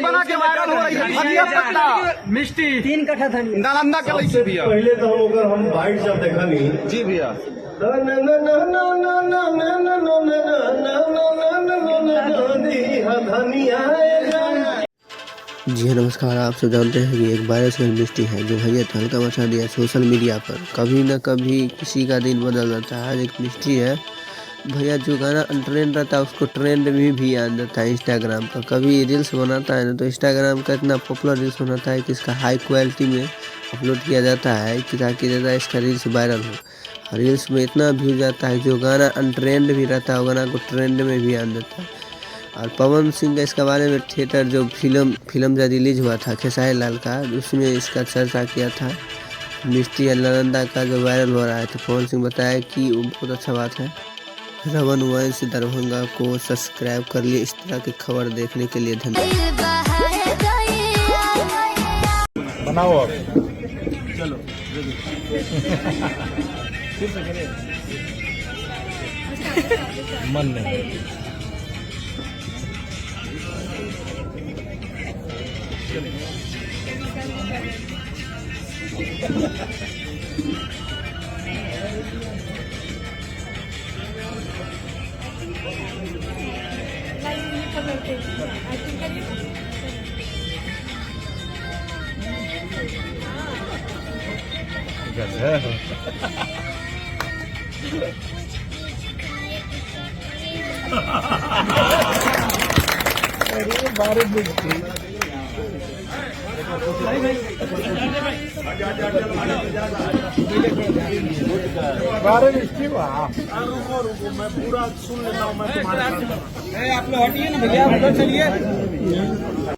बना के वायरल हो रही है धनिया पत्ता मिष्टी 3 कट्ठा धनिया नालंदा के लइके भैया। पहले तो हम अगर हम बाइट जब देखा नहीं जी भैया जी हाँ नमस्कार। आप सब जानते हैं कि एक वायरस मिष्टी है जो भैया तहलका मचा दिया सोशल मीडिया पर। कभी न कभी किसी का दिन बदल जाता है। आज एक मिष्टी है भैया जो गाना ट्रेंड रहता है उसको ट्रेंड में भी आ जाता है इंस्टाग्राम पर। कभी रील्स बनाता है ना तो इंस्टाग्राम का इतना पॉपुलर रील्स बनाता है कि इसका हाई क्वालिटी में अपलोड किया जाता है कि ताकि ज़्यादा इसका रील्स वायरल हो। रील्स में इतना व्यू जाता है जो गाना अनट्रेंड भी रहता है वो गाना को ट्रेंड में भी आन देता है। और पवन सिंह का इसके बारे में थिएटर जो फिल्म जो रिलीज हुआ था खेसारी लाल का उसमें इसका चर्चा किया था। मिष्टी या नालंदा का जो वायरल हो रहा है तो पवन सिंह बताया कि वो बहुत अच्छा बात है। रवन वॉइस दरभंगा को सब्सक्राइब कर लिए इस तरह की खबर देखने के लिए धन्यवाद। बनाओ आप चलो मन नहीं बारे मिष्टी रुको मैं पूरा सुन लेता हूँ। मैं तुम्हारे आप लोग हटिए ना भैया, चलिए।